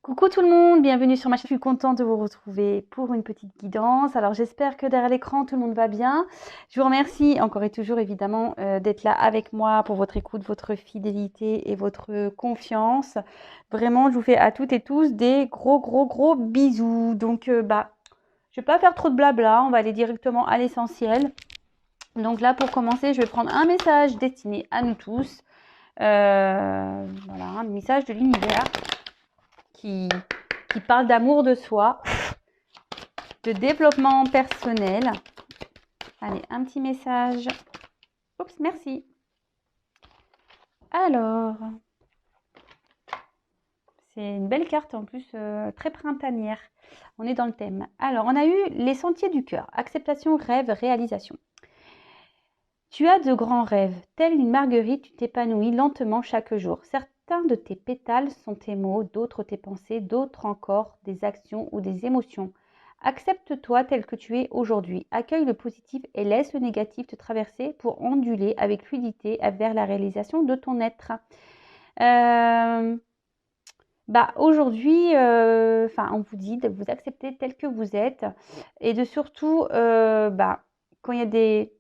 Coucou tout le monde, bienvenue sur ma chaîne. Je suis contente de vous retrouver pour une petite guidance. Alors j'espère que derrière l'écran tout le monde va bien. Je vous remercie encore et toujours évidemment d'être là avec moi pour votre écoute, votre fidélité et votre confiance. Vraiment, je vous fais à toutes et tous des gros bisous. Donc je vais pas faire trop de blabla, on va aller directement à l'essentiel. Donc là pour commencer, je vais prendre un message destiné à nous tous. Voilà, un message de l'univers qui, qui parle d'amour de soi, de développement personnel. Allez, un petit message. Oups, merci. Alors, c'est une belle carte en plus, très printanière. On est dans le thème. Alors, on a eu les sentiers du cœur. Acceptation, rêve, réalisation. Tu as de grands rêves. Telle une marguerite, tu t'épanouis lentement chaque jour. Certains de tes pétales sont tes mots, d'autres tes pensées, d'autres encore des actions ou des émotions. Accepte-toi tel que tu es aujourd'hui. Accueille le positif et laisse le négatif te traverser pour onduler avec fluidité vers la réalisation de ton être. Aujourd'hui, on vous dit de vous accepter tel que vous êtes et de surtout, quand il y a des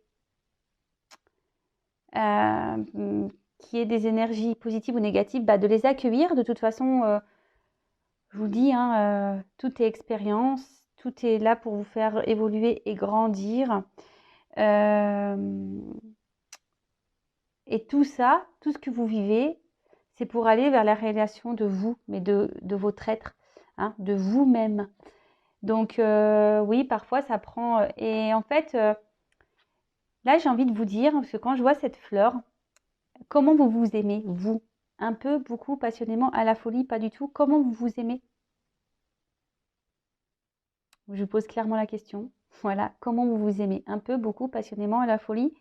qui ait des énergies positives ou négatives, de les accueillir. De toute façon, je vous le dis, hein, tout est expérience, tout est là pour vous faire évoluer et grandir. Et tout ça, tout ce que vous vivez, c'est pour aller vers la réalisation de vous, mais de votre être, hein, de vous-même. Donc oui, parfois ça prend. Et en fait, là j'ai envie de vous dire, parce que quand je vois cette fleur, comment vous vous aimez, vous? Un peu, beaucoup, passionnément, à la folie, pas du tout. Comment vous vous aimez? Je pose clairement la question. Voilà, comment vous vous aimez? Un peu, beaucoup, passionnément, à la folie?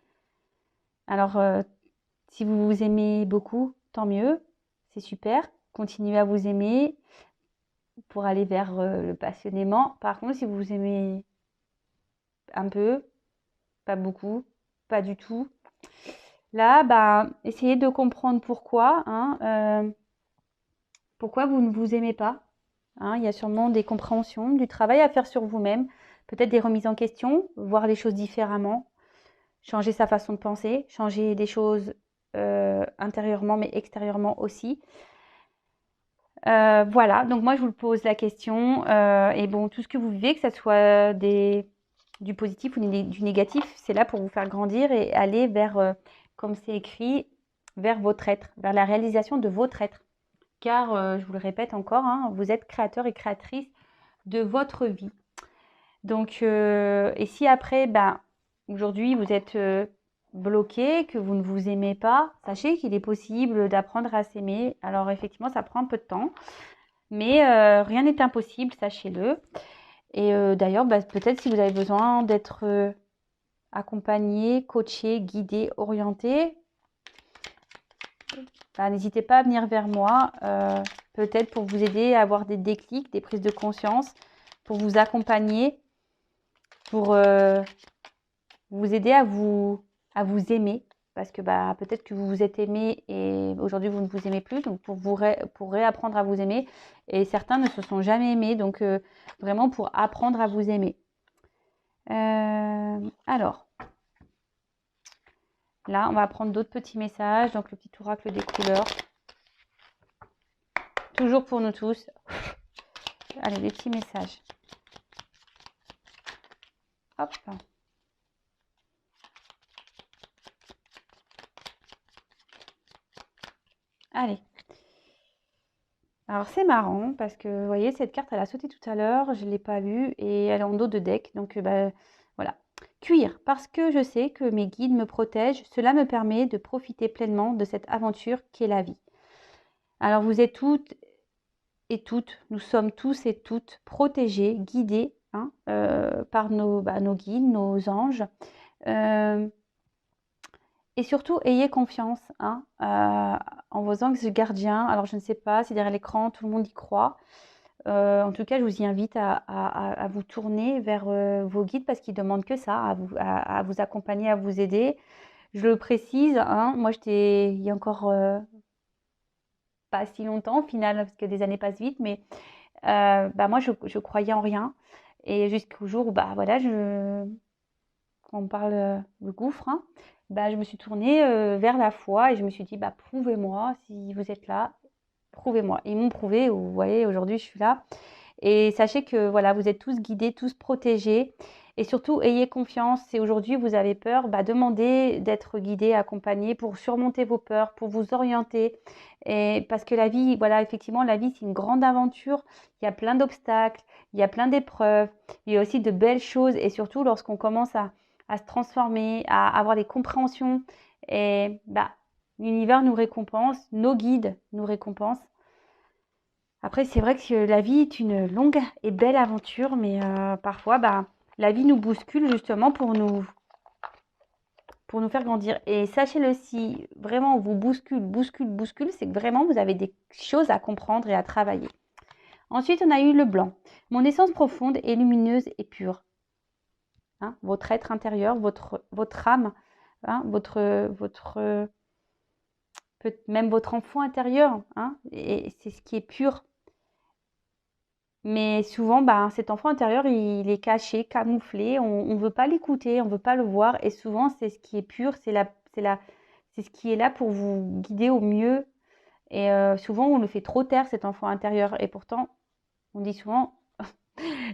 Alors, si vous vous aimez beaucoup, tant mieux, c'est super. Continuez à vous aimer pour aller vers le passionnément. Par contre, si vous vous aimez un peu, pas beaucoup, pas du tout, là, essayez de comprendre pourquoi, hein, pourquoi vous ne vous aimez pas. Hein, il y a sûrement des compréhensions, du travail à faire sur vous-même, peut-être des remises en question, voir les choses différemment, changer sa façon de penser, changer des choses intérieurement mais extérieurement aussi. Voilà, donc moi je vous pose la question. Et bon, tout ce que vous vivez, que ce soit du positif ou du négatif, c'est là pour vous faire grandir et aller vers, comme c'est écrit, vers votre être, vers la réalisation de votre être. Car, je vous le répète encore, hein, vous êtes créateur et créatrice de votre vie. Donc, et si après, aujourd'hui, vous êtes bloqué, que vous ne vous aimez pas, sachez qu'il est possible d'apprendre à s'aimer. Alors, effectivement, ça prend un peu de temps, mais rien n'est impossible, sachez-le. Et d'ailleurs, peut-être si vous avez besoin d'être accompagné, coaché, guidé, orienté, n'hésitez pas à venir vers moi, peut-être pour vous aider à avoir des déclics, des prises de conscience, pour vous accompagner, pour vous aider à vous aimer. Parce que peut-être que vous vous êtes aimé et aujourd'hui vous ne vous aimez plus, donc pour réapprendre à vous aimer. Et certains ne se sont jamais aimés, donc vraiment pour apprendre à vous aimer. Alors, là, on va prendre d'autres petits messages. Donc le petit oracle des couleurs. Toujours pour nous tous. Allez, des petits messages. Hop. Allez. Alors c'est marrant parce que vous voyez cette carte elle a sauté tout à l'heure, je ne l'ai pas vue et elle est en dos de deck. Donc voilà. Cuire, parce que je sais que mes guides me protègent, cela me permet de profiter pleinement de cette aventure qu'est la vie. Alors vous êtes toutes et toutes, nous sommes tous et toutes protégés, guidés hein, par nos guides, nos anges. Et surtout, ayez confiance hein, en vos anges gardiens. Alors, je ne sais pas si derrière l'écran, tout le monde y croit. En tout cas, je vous y invite à vous tourner vers vos guides parce qu'ils demandent que ça, à vous accompagner, à vous aider. Je le précise, hein, moi, il y a encore pas si longtemps au final, parce que des années passent vite, mais bah moi je croyais en rien. Et jusqu'au jour où bah voilà, quand on parle de gouffre, hein, bah je me suis tournée vers la foi et je me suis dit bah prouvez-moi si vous êtes là, prouvez-moi. Ils m'ont prouvé, vous voyez, aujourd'hui je suis là. Et sachez que voilà, vous êtes tous guidés, tous protégés. Et surtout, ayez confiance. Si aujourd'hui vous avez peur, bah, demandez d'être guidé, accompagné pour surmonter vos peurs, pour vous orienter. Et parce que la vie, voilà, effectivement, la vie, c'est une grande aventure. Il y a plein d'obstacles, il y a plein d'épreuves, il y a aussi de belles choses. Et surtout, lorsqu'on commence à se transformer, à avoir des compréhensions, et bah, l'univers nous récompense, nos guides nous récompensent. Après, c'est vrai que la vie est une longue et belle aventure, mais parfois, bah, la vie nous bouscule justement pour nous faire grandir. Et sachez-le, si vraiment on vous bouscule, c'est que vraiment vous avez des choses à comprendre et à travailler. Ensuite, on a eu le blanc. Mon essence profonde est lumineuse et pure. Hein, votre être intérieur, votre âme, hein, même votre enfant intérieur, hein, et c'est ce qui est pur. Mais souvent, bah, cet enfant intérieur, il est caché, camouflé, on ne veut pas l'écouter, on ne veut pas le voir. Et souvent, c'est ce qui est pur, c'est ce qui est là pour vous guider au mieux. Et souvent, on le fait trop taire, cet enfant intérieur. Et pourtant, on dit souvent,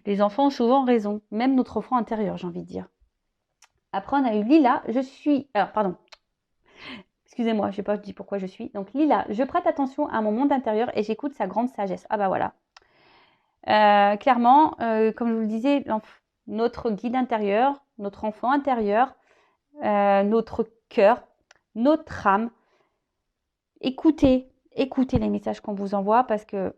les enfants ont souvent raison, même notre enfant intérieur, j'ai envie de dire. Après, on a eu Lila, je suis... Alors, pardon, excusez-moi, je n'ai pas dit pourquoi je suis. Donc, Lila, je prête attention à mon monde intérieur et j'écoute sa grande sagesse. Ah bah voilà. Clairement, comme je vous le disais, notre guide intérieur, notre enfant intérieur, notre cœur, notre âme, écoutez les messages qu'on vous envoie parce que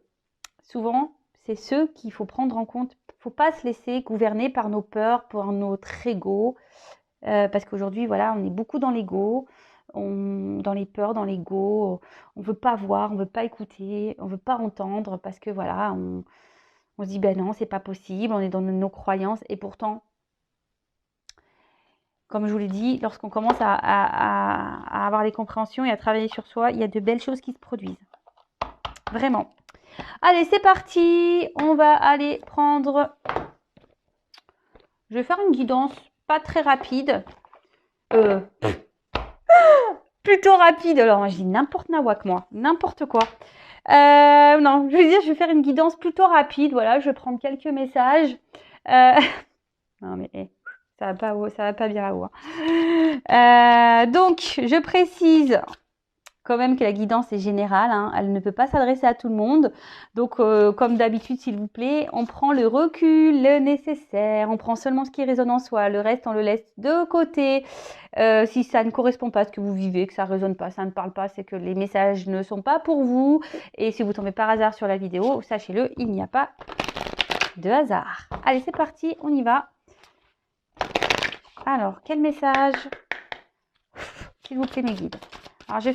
souvent, c'est ceux qu'il faut prendre en compte. Il ne faut pas se laisser gouverner par nos peurs, par notre ego, parce qu'aujourd'hui, voilà, on est beaucoup dans l'ego, dans les peurs, dans l'ego. On ne veut pas voir, on ne veut pas écouter, on ne veut pas entendre parce que voilà, on se dit, ben non, c'est pas possible, on est dans nos croyances. Et pourtant, comme je vous l'ai dit, lorsqu'on commence à avoir les compréhensions et à travailler sur soi, il y a de belles choses qui se produisent. Vraiment. Allez, c'est parti. On va aller prendre... Je vais faire une guidance pas très rapide. Plutôt rapide. Alors, je dis n'importe nawak, moi. N'importe quoi. Non, je veux dire, je vais faire une guidance plutôt rapide. Voilà, je vais prendre quelques messages. Non, mais ça va pas bien là-haut. Donc, je précise quand même que la guidance est générale. Hein, elle ne peut pas s'adresser à tout le monde. Donc, comme d'habitude, s'il vous plaît, on prend le recul, le nécessaire. On prend seulement ce qui résonne en soi. Le reste, on le laisse de côté. Si ça ne correspond pas à ce que vous vivez, que ça ne résonne pas, ça ne parle pas, c'est que les messages ne sont pas pour vous. Et si vous tombez par hasard sur la vidéo, sachez-le, il n'y a pas de hasard. Allez, c'est parti, on y va. Alors, quel message? S'il vous plaît, mes guides. Alors, j'ai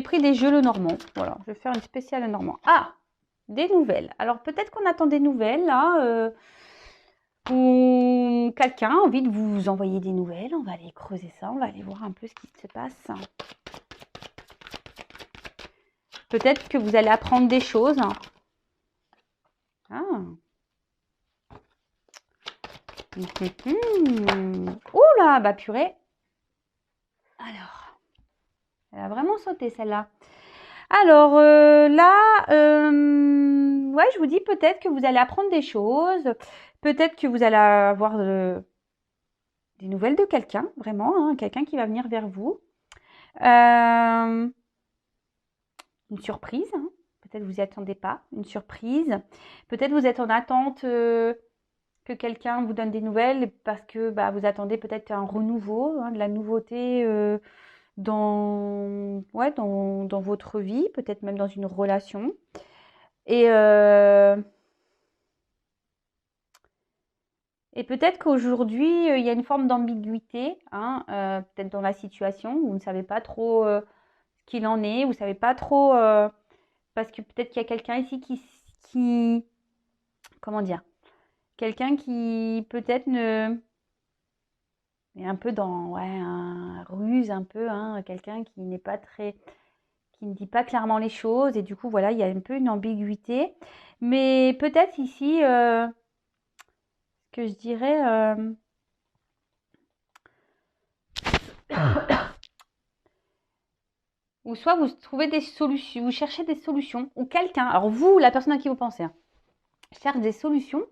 pris des jeux le normand. Voilà, je vais faire une spéciale le normand. Ah, des nouvelles. Alors, peut-être qu'on attend des nouvelles, là. Ou quelqu'un a envie de vous envoyer des nouvelles. On va aller creuser ça. On va aller voir un peu ce qui se passe. Peut-être que vous allez apprendre des choses. Ah. Ouh là, bah purée. Alors, elle a vraiment sauté celle-là. Alors là, ouais, je vous dis peut-être que vous allez apprendre des choses. Peut-être que vous allez avoir des nouvelles de quelqu'un, vraiment, hein, quelqu'un qui va venir vers vous. Une surprise, hein. Peut-être vous n'y attendez pas, une surprise. Peut-être vous êtes en attente que quelqu'un vous donne des nouvelles parce que bah, vous attendez peut-être un renouveau, hein, de la nouveauté dans votre vie, peut-être même dans une relation. Et peut-être qu'aujourd'hui, il y a une forme d'ambiguïté, hein, peut-être dans la situation, où vous ne savez pas trop ce qu'il en est, vous ne savez pas trop, parce que peut-être qu'il y a quelqu'un ici qui comment dire, quelqu'un qui peut-être est un peu dans un ruse, un peu, hein, quelqu'un qui n'est pas très, qui ne dit pas clairement les choses. Et du coup, voilà, il y a un peu une ambiguïté. Mais peut-être ici, que je dirais... ou soit vous trouvez des solutions, vous cherchez des solutions, ou quelqu'un, alors vous, la personne à qui vous pensez, hein, cherche des solutions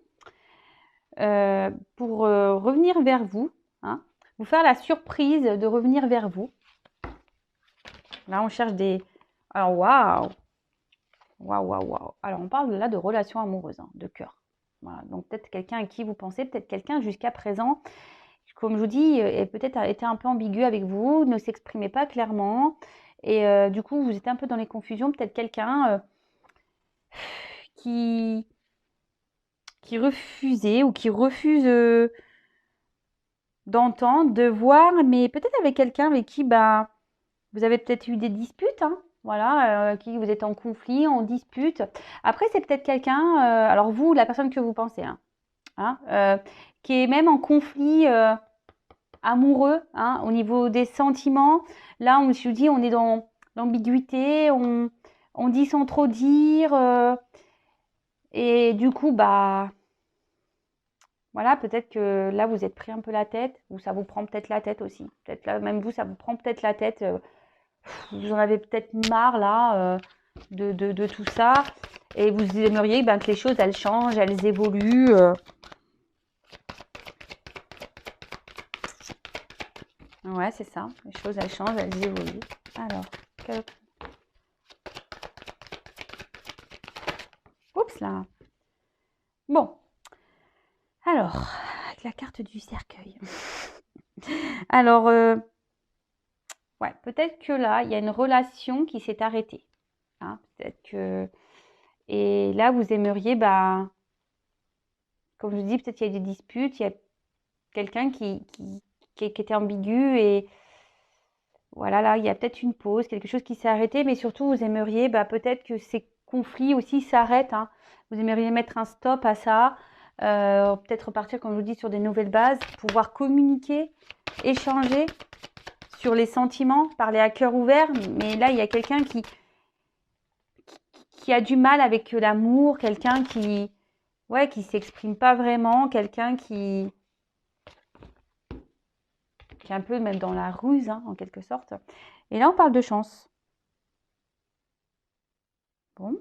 pour revenir vers vous, hein, vous faire la surprise de revenir vers vous. Là, on cherche des... Alors, waouh. Alors, on parle là de relations amoureuses, hein, de cœur. Voilà. Donc, peut-être quelqu'un à qui vous pensez, peut-être quelqu'un jusqu'à présent, comme je vous dis, peut-être a été un peu ambigu avec vous, ne s'exprimait pas clairement. Et du coup, vous êtes un peu dans les confusions. Peut-être quelqu'un qui refusait ou qui refuse d'entendre, de voir, mais peut-être avec quelqu'un avec qui bah, vous avez peut-être eu des disputes, hein, voilà, qui vous êtes en conflit, en dispute. Après, c'est peut-être quelqu'un, alors vous, la personne que vous pensez, qui est même en conflit amoureux, hein, au niveau des sentiments. Là, je vous dis, on est dans l'ambiguïté, on dit sans trop dire, et du coup, bah, voilà, peut-être que là, vous êtes pris un peu la tête, ou ça vous prend peut-être la tête aussi. Peut-être là, même vous, ça vous prend peut-être la tête. Vous en avez peut-être marre, là, de tout ça. Et vous aimeriez ben, que les choses, elles changent, elles évoluent. Ouais, c'est ça. Les choses, elles changent, elles évoluent. Alors, oups là. Bon. Alors, avec la carte du cercueil. Alors, ouais, peut-être que là, il y a une relation qui s'est arrêtée. Hein, peut-être que... Et là, vous aimeriez, bah, comme je vous dis, peut-être qu'il y a des disputes, il y a quelqu'un qui était ambigu et voilà, là, il y a peut-être une pause, quelque chose qui s'est arrêté, mais surtout, vous aimeriez bah, peut-être que ces conflits aussi s'arrêtent. Hein. Vous aimeriez mettre un stop à ça, peut-être repartir, comme je vous dis, sur des nouvelles bases, pouvoir communiquer, échanger sur les sentiments, parler à cœur ouvert. Mais là, il y a quelqu'un qui a du mal avec l'amour, quelqu'un ouais, qui s'exprime pas vraiment, quelqu'un qui est un peu même dans la ruse, hein, en quelque sorte. Et là, on parle de chance. Bon,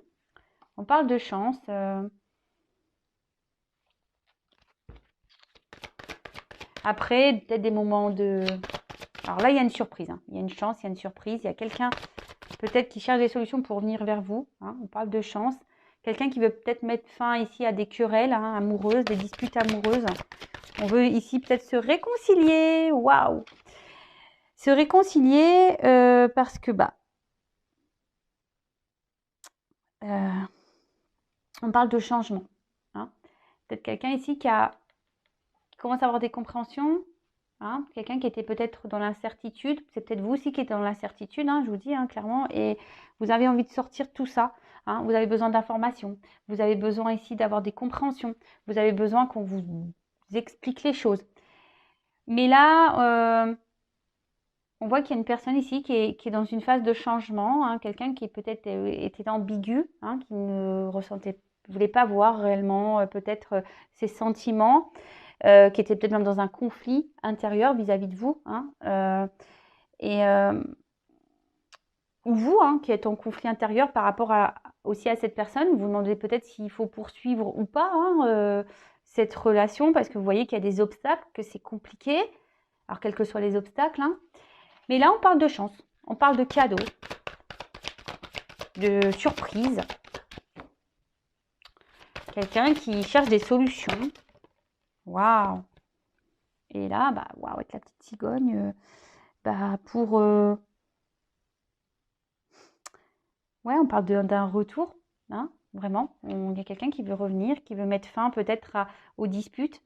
on parle de chance. Après, peut-être des moments de... Alors là, il y a une surprise. Hein. Il y a une chance, il y a une surprise. Il y a quelqu'un peut-être qui cherche des solutions pour venir vers vous. Hein. On parle de chance. Quelqu'un qui veut peut-être mettre fin ici à des querelles hein, amoureuses, des disputes amoureuses. On veut ici peut-être se réconcilier. Waouh! Se réconcilier parce que, bah, on parle de changement. Hein. Peut-être quelqu'un ici qui commence à avoir des compréhensions. Hein, quelqu'un qui était peut-être dans l'incertitude. C'est peut-être vous aussi qui êtes dans l'incertitude, hein, je vous dis hein, clairement. Et vous avez envie de sortir tout ça. Hein, vous avez besoin d'informations. Vous avez besoin ici d'avoir des compréhensions. Vous avez besoin qu'on vous explique les choses. Mais là, on voit qu'il y a une personne ici qui est dans une phase de changement, hein, quelqu'un qui peut-être était ambigu, hein, qui ne voulait pas voir réellement peut-être ses sentiments, qui était peut-être même dans un conflit intérieur vis-à-vis de vous, hein, ou vous, hein, qui êtes en conflit intérieur par rapport aussi à cette personne, vous vous demandez peut-être s'il faut poursuivre ou pas hein, cette relation, parce que vous voyez qu'il y a des obstacles, que c'est compliqué, alors quels que soient les obstacles, hein. Mais là, on parle de chance, on parle de cadeaux, de surprises. Quelqu'un qui cherche des solutions. Waouh! Et là, bah, waouh, avec la petite cigogne, bah, pour... ouais, on parle d'un retour, hein, vraiment. Il y a quelqu'un qui veut revenir, qui veut mettre fin peut-être aux disputes.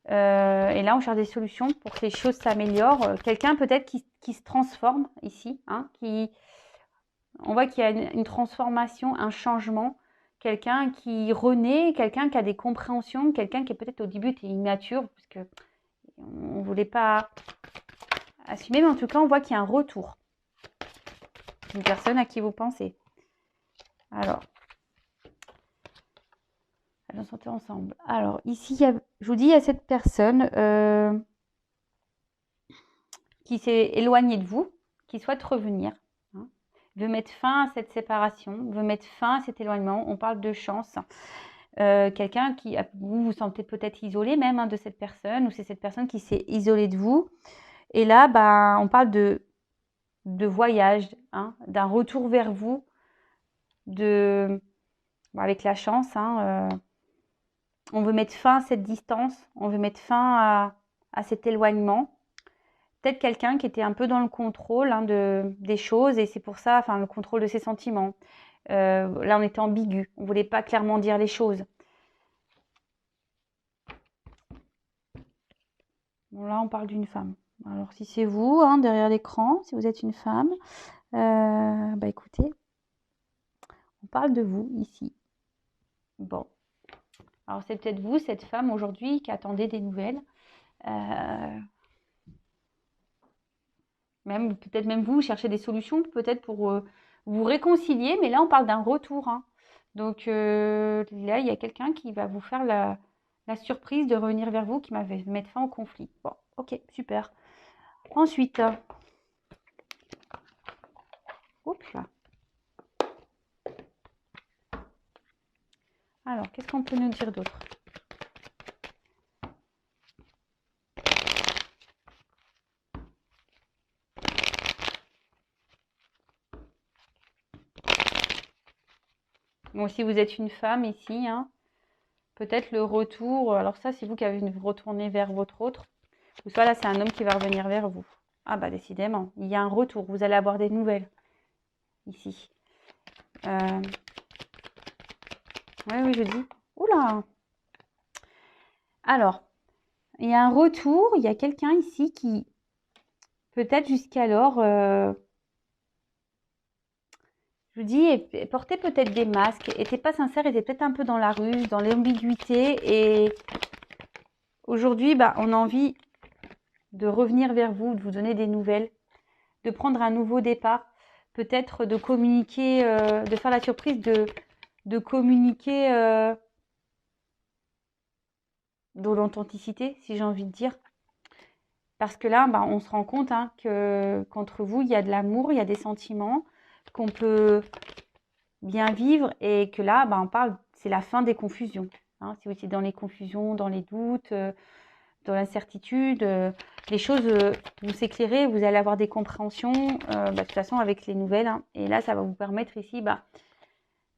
Et là, on cherche des solutions pour que les choses s'améliorent. Quelqu'un peut-être qui se transforme ici, hein, on voit qu'il y a une transformation, un changement. Quelqu'un qui renaît, quelqu'un qui a des compréhensions, quelqu'un qui est peut-être au début était immature, parce que on ne voulait pas assumer, mais en tout cas, on voit qu'il y a un retour. une personne à qui vous pensez. Alors, allons sauter ensemble. Alors, ici, je vous dis, il y a cette personne qui s'est éloignée de vous, qui souhaite revenir, hein, veut mettre fin à cette séparation, veut mettre fin à cet éloignement. On parle de chance. Quelqu'un qui, vous vous sentez peut-être isolé même hein, de cette personne, ou c'est cette personne qui s'est isolée de vous. Et là, bah, on parle de voyage, hein, d'un retour vers vous, avec la chance. Hein, on veut mettre fin à cette distance, on veut mettre fin à cet éloignement. Peut-être quelqu'un qui était un peu dans le contrôle hein, des choses, et c'est pour ça, enfin, le contrôle de ses sentiments. Là, on était ambigu, on ne voulait pas clairement dire les choses. Bon, là, on parle d'une femme. Alors, si c'est vous, hein, derrière l'écran, si vous êtes une femme, bah écoutez, on parle de vous ici. Bon. Alors, c'est peut-être vous, cette femme, aujourd'hui, qui attendait des nouvelles. Peut-être même vous cherchez des solutions, peut-être pour vous réconcilier, mais là, on parle d'un retour. Hein. Donc, là, il y a quelqu'un qui va vous faire la surprise de revenir vers vous, qui va mettre fin au conflit. Bon, ok, super. Ensuite, oups là. Alors, qu'est-ce qu'on peut nous dire d'autre? Bon, si vous êtes une femme ici, hein, peut-être le retour. Alors ça, c'est vous qui avez retourné vers votre autre. Ou soit là, c'est un homme qui va revenir vers vous. Ah bah décidément, il y a un retour. Vous allez avoir des nouvelles ici. Oui, je dis. Oula. Alors, il y a un retour. Il y a quelqu'un ici qui, peut-être jusqu'alors, je vous dis, portait peut-être des masques, était pas sincère, était peut-être un peu dans la ruse, dans l'ambiguïté. Et aujourd'hui, bah, on a envie de revenir vers vous, de vous donner des nouvelles, de prendre un nouveau départ, peut-être de communiquer, de faire la surprise de communiquer dans l'authenticité, si j'ai envie de dire. Parce que là, bah, on se rend compte hein, qu'entre vous, il y a de l'amour, il y a des sentiments, qu'on peut bien vivre et que là, bah, on parle, c'est la fin des confusions. Hein. Si vous étiez dans les confusions, dans les doutes, dans l'incertitude, les choses vont s'éclairer, vous allez avoir des compréhensions, de toute façon avec les nouvelles. Hein. Et là, ça va vous permettre ici,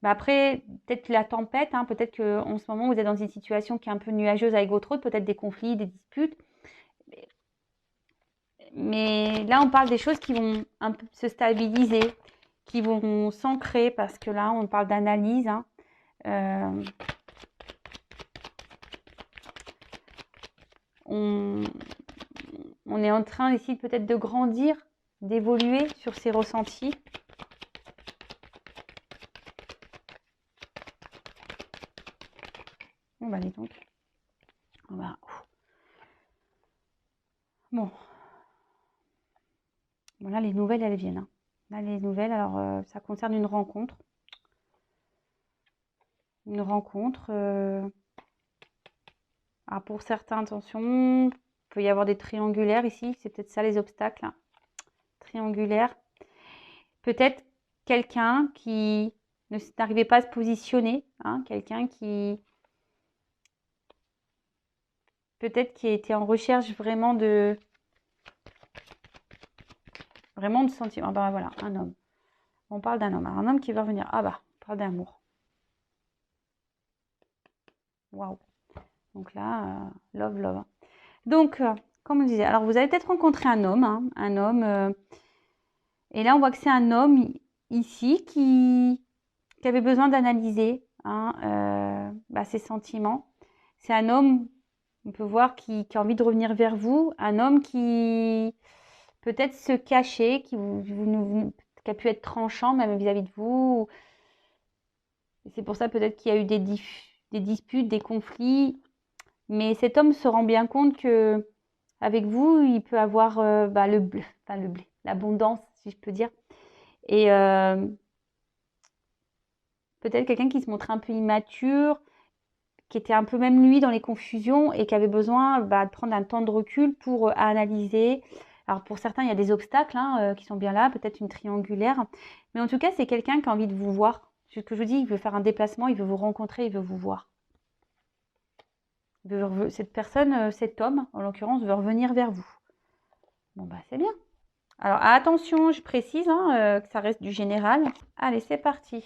après, peut-être la tempête, hein, peut-être qu'en ce moment, vous êtes dans une situation qui est un peu nuageuse avec votre autre, peut-être des conflits, des disputes. Mais là, on parle des choses qui vont un peu se stabiliser, qui vont s'ancrer, parce que là, on parle d'analyse. Hein. On est en train ici peut-être de grandir, d'évoluer sur ces ressentis. Bon, bah, dis donc. Bon. Bon, là, les nouvelles, elles viennent. Hein. Là, les nouvelles, alors, ça concerne une rencontre. Une rencontre. Alors, pour certains, attention, il peut y avoir des triangulaires ici. C'est peut-être ça, les obstacles. Hein. Triangulaires. Peut-être quelqu'un qui n'arrivait pas à se positionner. Hein, quelqu'un qui... Peut-être qui était en recherche vraiment de sentiments. Ah bah voilà, un homme. On parle d'un homme. Alors, un homme qui va revenir. Ah bah, on parle d'amour. Waouh. Donc là, love, love. Donc, comme on disait, alors vous avez peut-être rencontré un homme. Hein, un homme. Et là, on voit que c'est un homme ici qui avait besoin d'analyser hein, ses sentiments. C'est un homme, on peut voir, qui a envie de revenir vers vous. Un homme qui peut-être se cachait, qui a pu être tranchant même vis-à-vis de vous. Et c'est pour ça peut-être qu'il y a eu des disputes, des conflits. Mais cet homme se rend bien compte que avec vous, il peut avoir le blé, l'abondance, si je peux dire. Et peut-être quelqu'un qui se montrait un peu immature, qui était un peu même lui dans les confusions et qui avait besoin de prendre un temps de recul pour analyser. Alors pour certains, il y a des obstacles qui sont bien là, peut-être une triangulaire. Mais en tout cas, c'est quelqu'un qui a envie de vous voir. Ce que je vous dis, il veut faire un déplacement, il veut vous rencontrer, il veut vous voir. Cette personne, cet homme, en l'occurrence, veut revenir vers vous. Bon, bah c'est bien. Alors attention, je précise que ça reste du général. Allez, c'est parti.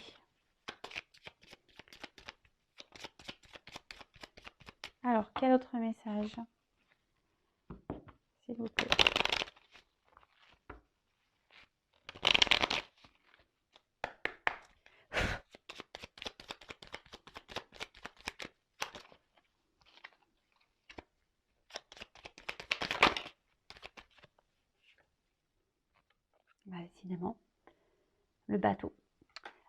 Alors, quel autre message, s'il vous plaît? Bah, décidément, le bateau.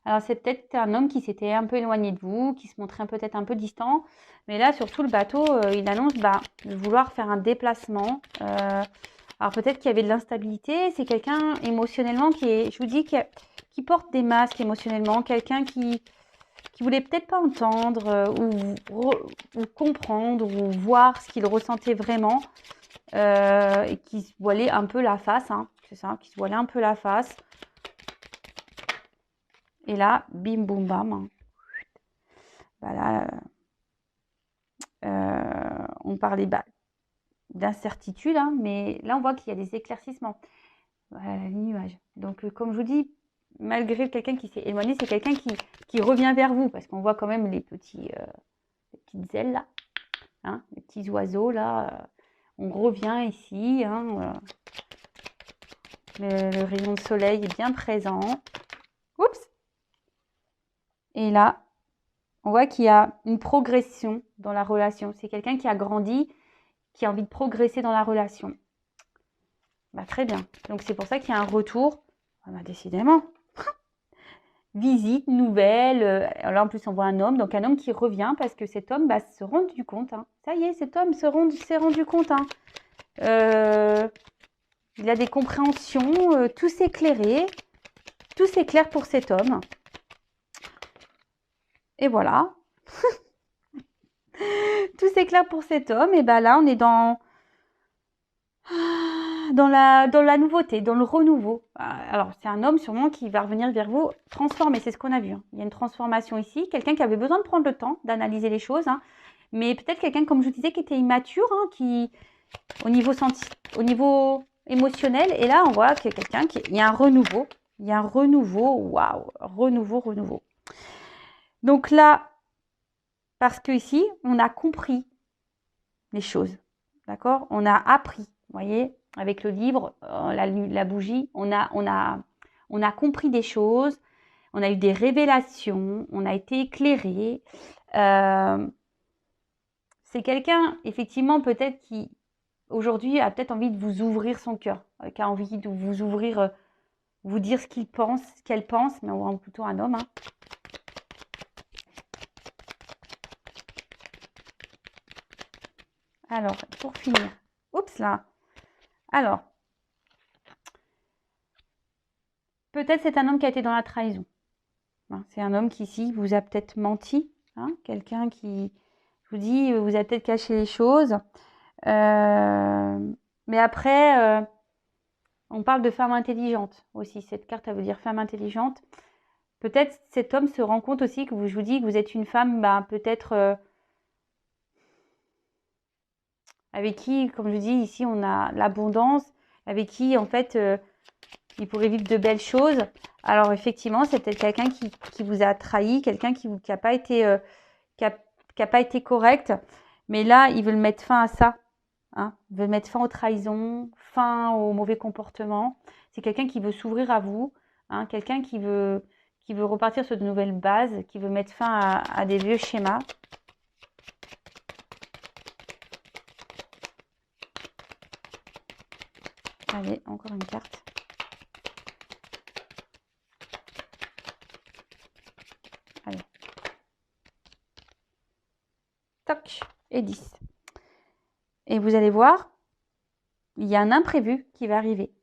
Alors, c'est peut-être un homme qui s'était un peu éloigné de vous, qui se montrait peut-être un peu distant. Mais là, surtout, le bateau, il annonce de vouloir faire un déplacement. Alors, peut-être qu'il y avait de l'instabilité. C'est quelqu'un émotionnellement je vous dis, qui porte des masques émotionnellement. Quelqu'un qui voulait peut-être pas entendre ou comprendre ou voir ce qu'il ressentait vraiment. Et qui se voilait un peu la face. C'est ça, qui se voilait un peu la face. Et là, bim, boum, bam. Là, on parlait d'incertitude, mais là, on voit qu'il y a des éclaircissements. Voilà, les nuages. Donc, comme je vous dis, malgré quelqu'un qui s'est éloigné, c'est quelqu'un qui revient vers vous, parce qu'on voit quand même les petites ailes là, les petits oiseaux là. On revient ici. Le rayon de soleil est bien présent. Oups! Et là, on voit qu'il y a une progression dans la relation. C'est quelqu'un qui a grandi, qui a envie de progresser dans la relation. Très bien. Donc, c'est pour ça qu'il y a un retour. Décidément. Visite, nouvelle. Là, en plus, on voit un homme. Donc, un homme qui revient parce que cet homme se rend du compte. Ça y est, cet homme s'est rendu compte. Il a des compréhensions. Tout s'éclairer. Tout s'éclaire pour cet homme. Et voilà. Tout s'éclaire pour cet homme. Et là, on est dans la nouveauté, dans le renouveau. Alors, c'est un homme sûrement qui va revenir vers vous transformé, c'est ce qu'on a vu. Il y a une transformation ici, quelqu'un qui avait besoin de prendre le temps d'analyser les choses, mais peut-être quelqu'un, comme je vous disais, qui était immature, qui au niveau émotionnel, et là, on voit qu'il y a quelqu'un il y a un renouveau, waouh, renouveau. Donc là, parce que ici, on a compris les choses, d'accord? On a appris, vous voyez, avec le livre, la bougie, on a compris des choses, on a eu des révélations, on a été éclairé. C'est quelqu'un, effectivement, peut-être qui, aujourd'hui, a peut-être envie de vous ouvrir son cœur, qui a envie de vous ouvrir, vous dire ce qu'il pense, ce qu'elle pense, mais on voit plutôt un homme. Alors, pour finir, oups là. Alors, peut-être c'est un homme qui a été dans la trahison. C'est un homme qui, ici, vous a peut-être menti. Quelqu'un qui, je vous dis, vous a peut-être caché les choses. Mais après, on parle de femme intelligente aussi. Cette carte, elle veut dire femme intelligente. Peut-être cet homme se rend compte aussi que je vous dis que vous êtes une femme, peut-être avec qui, comme je dis, ici, on a l'abondance, avec qui, en fait, il pourrait vivre de belles choses. Alors, effectivement, c'est peut-être quelqu'un qui vous a trahi, quelqu'un qui n'a pas été, pas été correct. Mais là, il veut mettre fin à ça. Il veut mettre fin aux trahisons, fin au mauvais comportement. C'est quelqu'un qui veut s'ouvrir à vous, quelqu'un qui veut repartir sur de nouvelles bases, qui veut mettre fin à des vieux schémas. Allez, encore une carte. Allez. Toc, et 10. Et vous allez voir, il y a un imprévu qui va arriver.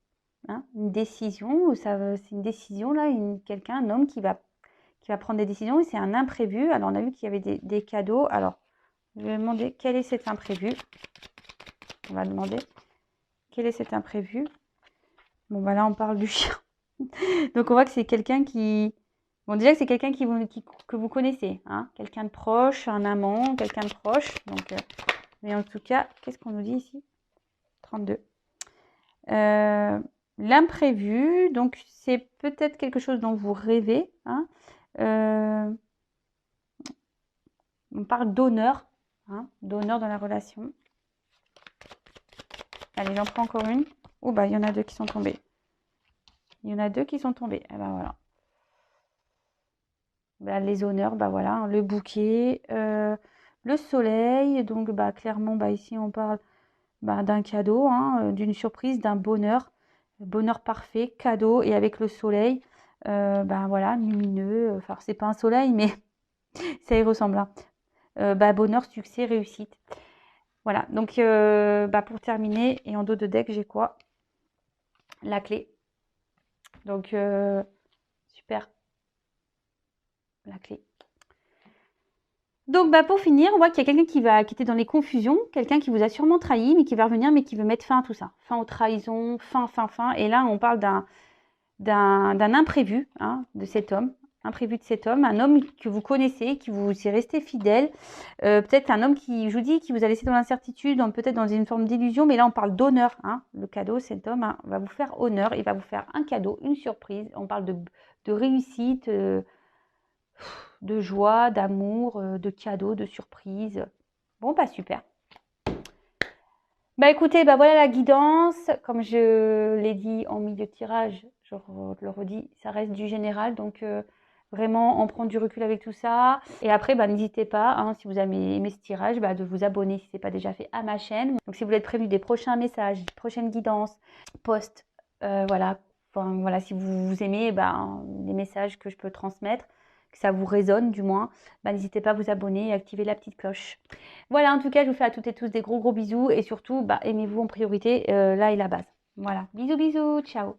hein, une décision, c'est une décision là, quelqu'un, un homme qui va prendre des décisions et c'est un imprévu. Alors on a vu qu'il y avait des cadeaux. Alors je vais demander quel est cet imprévu. On va demander quel est cet imprévu. Bon bah là on parle du chien. Donc on voit que c'est quelqu'un qui... Bon déjà que c'est quelqu'un que vous connaissez, hein, quelqu'un de proche, un amant, quelqu'un de proche. Donc, mais en tout cas, qu'est-ce qu'on nous dit ici? 32. L'imprévu, donc c'est peut-être quelque chose dont vous rêvez. Hein. On parle d'honneur, hein, d'honneur dans la relation. Allez, j'en prends encore une. Oh bah il y en a deux qui sont tombés. Il y en a deux qui sont tombés. Et ben voilà. Bah, les honneurs, bah voilà, hein, le bouquet, le soleil. Donc bah clairement, bah ici on parle bah, d'un cadeau, hein, d'une surprise, d'un bonheur, bonheur parfait, cadeau et avec le soleil, bah voilà, lumineux. Enfin c'est pas un soleil, mais ça y ressemble. Hein. Bah, bonheur, succès, réussite. Voilà. Donc bah pour terminer et en dos de deck j'ai quoi? La clé. Donc super. La clé. Donc, bah, pour finir, on voit qu'il y a quelqu'un qui était dans les confusions, quelqu'un qui vous a sûrement trahi, mais qui va revenir, mais qui veut mettre fin à tout ça. Fin aux trahisons, fin. Et là, on parle d'un imprévu, hein, de cet homme. Imprévu de cet homme, un homme que vous connaissez, qui vous est resté fidèle. Peut-être un homme qui, je vous dis, qui vous a laissé dans l'incertitude, peut-être dans une forme d'illusion, mais là, on parle d'honneur. Hein. Le cadeau, cet homme hein, va vous faire honneur, il va vous faire un cadeau, une surprise. On parle de réussite, de joie, d'amour, de cadeaux, de surprises. Bon, bah super. Bah écoutez, bah voilà la guidance. Comme je l'ai dit en milieu de tirage, je le redis, ça reste du général. Donc vraiment, en prendre du recul avec tout ça. Et après, bah, n'hésitez pas, hein, si vous avez aimé ce tirage, bah, de vous abonner si ce n'est pas déjà fait à ma chaîne. Donc si vous voulez être prévenu des prochains messages, des prochaines guidances, posts, voilà. Enfin, voilà, si vous aimez bah, les messages que je peux transmettre, que ça vous résonne du moins, bah, n'hésitez pas à vous abonner et activer la petite cloche. Voilà, en tout cas, je vous fais à toutes et tous des gros bisous et surtout, bah, aimez-vous en priorité, là est la base. Voilà, bisous, ciao.